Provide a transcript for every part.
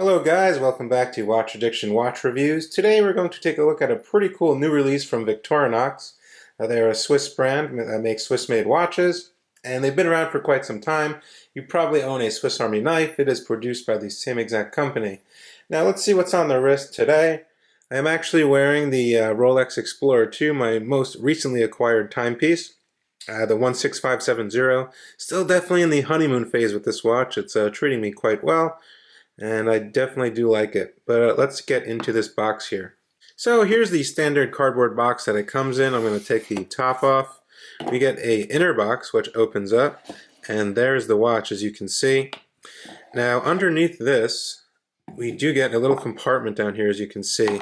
Hello guys, welcome back to Watch Addiction Watch Reviews. Today we're going to take a look at a pretty cool new release from VICTORINOX. They're a Swiss brand that makes Swiss-made watches, and they've been around for quite some time. You probably own a Swiss Army knife. It is produced by the same exact company. Now let's see what's on the wrist today. I am actually wearing the Rolex Explorer 2, my most recently acquired timepiece. The 16570. Still definitely in the honeymoon phase with this watch. It's treating me quite well, and I definitely do like it. But let's get into this box here. So here's the standard cardboard box that it comes in. I'm going to take the top off. We get a inner box which opens up, and there's the watch, as you can see. Now underneath this we do get a little compartment down here, as you can see,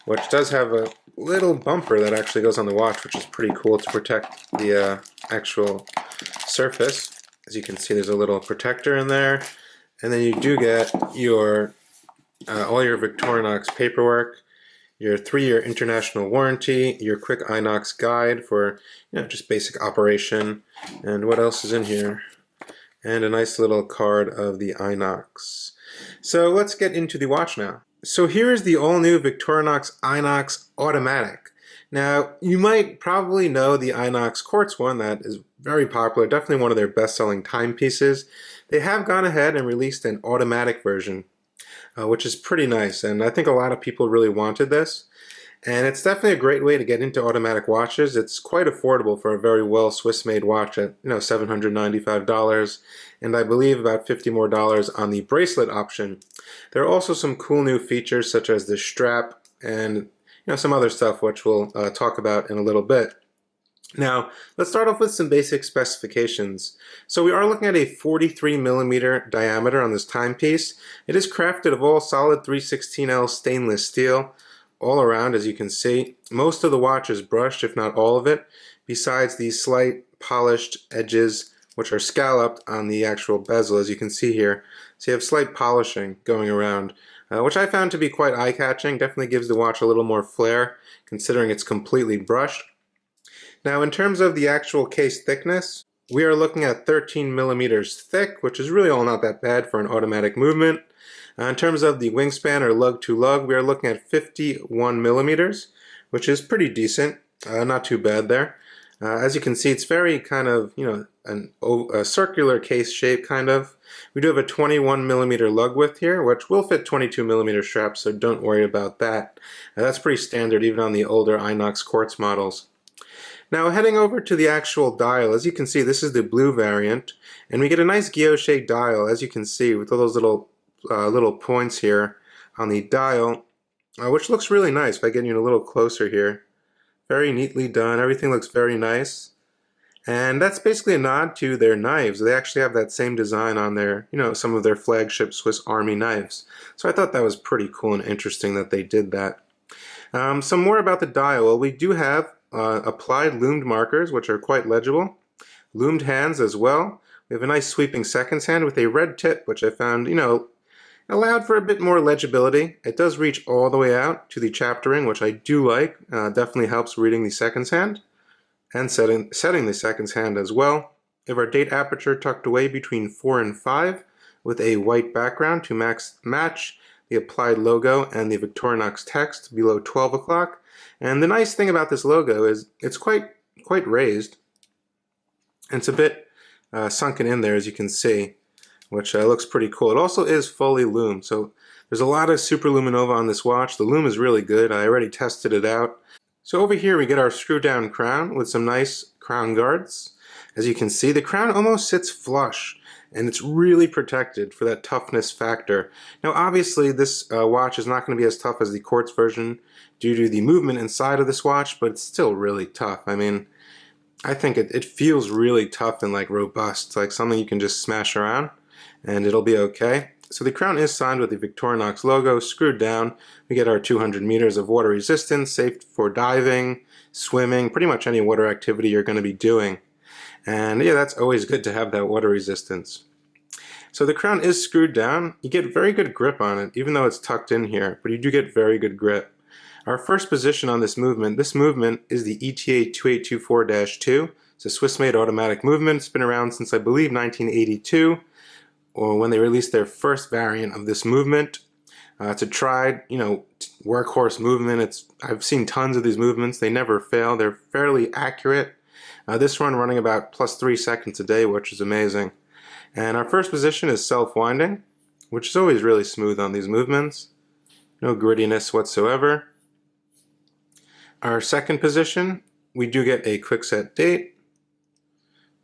which does have a little bumper that actually goes on the watch, which is pretty cool to protect the actual surface. As you can see, there's a little protector in there. And then you do get your all your Victorinox paperwork, your 3-year international warranty, your quick I.N.O.X guide for just basic operation, and what else is in here? And a nice little card of the I.N.O.X. So let's get into the watch now. So here is the all-new Victorinox I.N.O.X Automatic. Now, you might probably know the I.N.O.X Quartz one. That is very popular, definitely one of their best-selling timepieces. They have gone ahead and released an automatic version, which is pretty nice, and I think a lot of people really wanted this. And it's definitely a great way to get into automatic watches. It's quite affordable for a very well Swiss-made watch at $795, and I believe about $50 more on the bracelet option. There are also some cool new features such as the strap and some other stuff which we'll talk about in a little bit. Now, let's start off with some basic specifications. So we are looking at a 43mm diameter on this timepiece. It is crafted of all solid 316L stainless steel all around, as you can see. Most of the watch is brushed, if not all of it, besides these slight polished edges which are scalloped on the actual bezel, as you can see here. So you have slight polishing going around, which I found to be quite eye-catching. Definitely gives the watch a little more flair, considering it's completely brushed. Now, in terms of the actual case thickness, we are looking at 13mm thick, which is really all not that bad for an automatic movement. In terms of the wingspan, or lug to lug, we are looking at 51mm, which is pretty decent, not too bad there. As you can see, it's very kind of, a circular case shape, kind of. We do have a 21mm lug width here, which will fit 22mm straps, so don't worry about that. That's pretty standard even on the older I.N.O.X Quartz models. Now, heading over to the actual dial, as you can see, this is the blue variant, and we get a nice guilloche dial, as you can see, with all those little points here on the dial, which looks really nice. If I get you a little closer here, very neatly done. Everything looks very nice, and that's basically a nod to their knives. They actually have that same design on their, some of their flagship Swiss Army knives. So I thought that was pretty cool and interesting that they did that. Some more about the dial. Well, we do have applied loomed markers, which are quite legible. Loomed hands as well. We have a nice sweeping seconds hand with a red tip, which I found, allowed for a bit more legibility. It does reach all the way out to the chaptering, which I do like. Definitely helps reading the seconds hand and setting the seconds hand as well. We have our date aperture tucked away between 4 and 5 with a white background to match the applied logo and the Victorinox text below 12 o'clock. And the nice thing about this logo is it's quite raised. It's a bit sunken in there, as you can see, which looks pretty cool. It also is fully lume, so there's a lot of superluminova on this watch. The lume is really good. I already tested it out. So over here we get our screw down crown with some nice crown guards. As you can see, the crown almost sits flush, and it's really protected for that toughness factor. Now obviously this watch is not going to be as tough as the quartz version due to the movement inside of this watch, but it's still really tough. I mean, I think it feels really tough and robust. It's like something you can just smash around and it'll be okay. So the crown is signed with the Victorinox logo screwed down. We get our 200 meters of water resistance, safe for diving, swimming, pretty much any water activity you're going to be doing. And yeah, that's always good to have that water resistance. So the crown is screwed down. You get very good grip on it, even though it's tucked in here, but you do get very good grip. Our first position on this movement is the ETA 2824-2. It's a Swiss-made automatic movement. It's been around since I believe 1982, or when they released their first variant of this movement. It's a tried, workhorse movement. I've seen tons of these movements. They never fail. They're fairly accurate. This one running about +3 seconds a day, which is amazing. And our first position is self-winding, which is always really smooth on these movements. No grittiness whatsoever. Our second position, we do get a quick set date.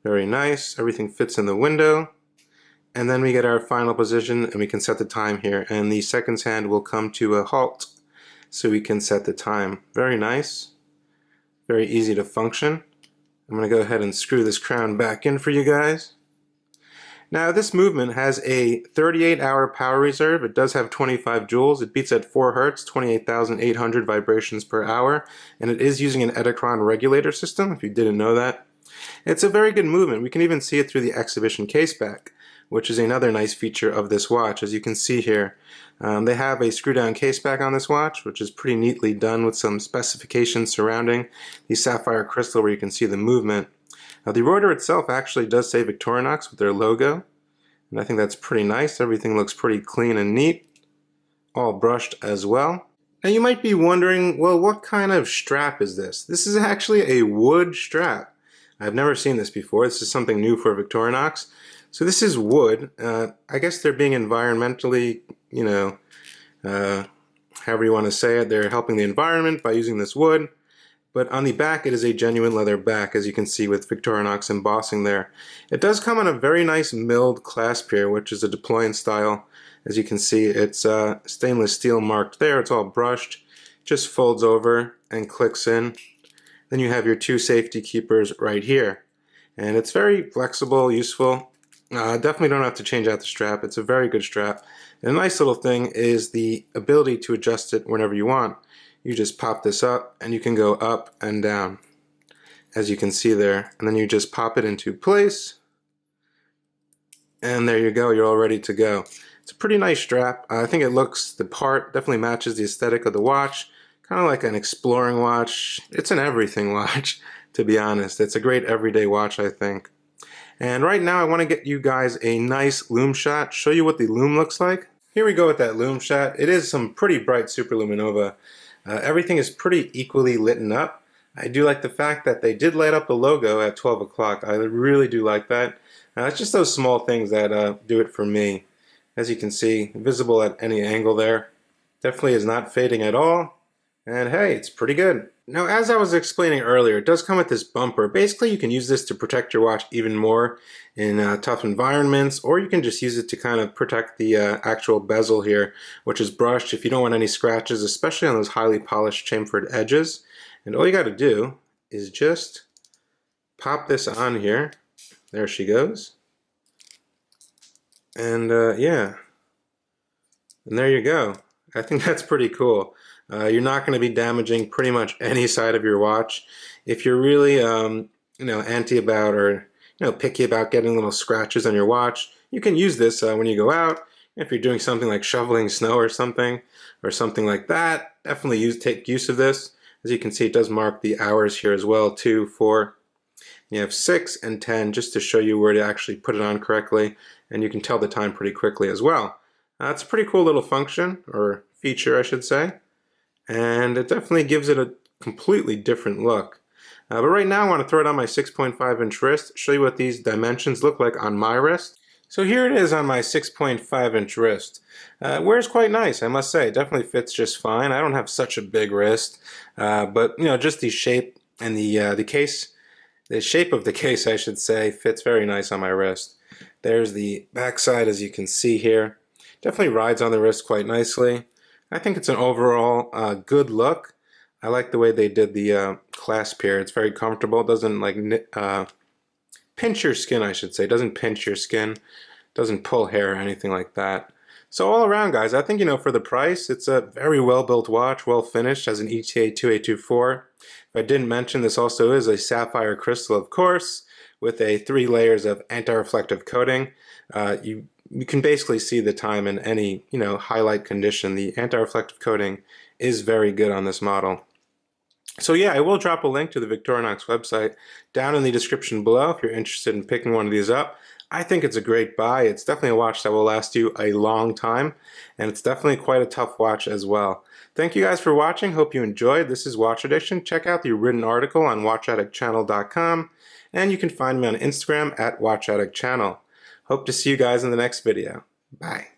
Very nice. Everything fits in the window. And then we get our final position, and we can set the time here. And the seconds hand will come to a halt, so we can set the time. Very nice. Very easy to function. I'm going to go ahead and screw this crown back in for you guys. Now this movement has a 38-hour power reserve. It does have 25 joules. It beats at 4 Hz, 28,800 vibrations per hour, and it is using an Edichron regulator system, if you didn't know that. It's a very good movement. We can even see it through the exhibition caseback, which is another nice feature of this watch. As you can see here, they have a screw-down caseback on this watch, which is pretty neatly done with some specifications surrounding the sapphire crystal where you can see the movement. Now the rotor itself actually does say VICTORINOX with their logo, and I think that's pretty nice. Everything looks pretty clean and neat, all brushed as well. Now you might be wondering, well, what kind of strap is this? This is actually a wood strap. I've never seen this before. This is something new for VICTORINOX. So this is wood. I guess they're being environmentally, however you want to say it, they're helping the environment by using this wood. But on the back it is a genuine leather back, as you can see with VICTORINOX embossing there. It does come on a very nice milled clasp here, which is a deployant style. As you can see, it's stainless steel marked there. It's all brushed. Just folds over and clicks in. Then you have your 2 safety keepers right here. And it's very flexible, useful. Definitely don't have to change out the strap. It's a very good strap. And a nice little thing is the ability to adjust it whenever you want. You just pop this up and you can go up and down, as you can see there. And then you just pop it into place. And there you go, you're all ready to go. It's a pretty nice strap. I think it looks the part, definitely matches the aesthetic of the watch. Kind of like an exploring watch. It's an everything watch, to be honest. It's a great everyday watch, I think. And right now I want to get you guys a nice Lume Shot, show you what the Lume looks like. Here we go with that Lume Shot. It is some pretty bright superluminova. Everything is pretty equally lit up. I do like the fact that they did light up the logo at 12 o'clock. I really do like that. It's just those small things that do it for me. As you can see, visible at any angle there. Definitely is not fading at all. And hey, it's pretty good. Now, as I was explaining earlier, it does come with this bumper. Basically, you can use this to protect your watch even more in tough environments, or you can just use it to kind of protect the actual bezel here, which is brushed if you don't want any scratches, especially on those highly polished chamfered edges. And all you got to do is just pop this on here. There she goes. And yeah, and there you go. I think that's pretty cool. You're not going to be damaging pretty much any side of your watch. If you're really, anti about or picky about getting little scratches on your watch, you can use this when you go out. If you're doing something like shoveling snow or something like that, definitely take use of this. As you can see, it does mark the hours here as well, 2, 4. You have 6 and 10 just to show you where to actually put it on correctly, and you can tell the time pretty quickly as well. It's a pretty cool little function, or feature I should say, and it definitely gives it a completely different look. But right now I want to throw it on my 6.5-inch wrist, show you what these dimensions look like on my wrist. So here it is on my 6.5-inch wrist. Wears quite nice, I must say. It definitely fits just fine. I don't have such a big wrist, but just the shape and the case, the shape of the case I should say, fits very nice on my wrist. There's the back side, as you can see here. Definitely rides on the wrist quite nicely. I think it's an overall good look. I like the way they did the clasp here. It's very comfortable. It doesn't like pinch your skin, I should say. It doesn't pinch your skin. Doesn't pull hair or anything like that. So all around, guys, I think for the price, it's a very well built watch, well finished, has an ETA 2824. If I didn't mention, this also is a sapphire crystal, of course, with 3 layers of anti-reflective coating. You can basically see the time in any highlight condition. The anti-reflective coating is very good on this model. So yeah, I will drop a link to the Victorinox website down in the description below if you're interested in picking one of these up. I think it's a great buy. It's definitely a watch that will last you a long time, and it's definitely quite a tough watch as well. Thank you guys for watching. Hope you enjoyed. This is Watch Addiction. Check out the written article on WatchAddictChannel.com, and you can find me on Instagram at WatchAddictChannel. Hope to see you guys in the next video. Bye.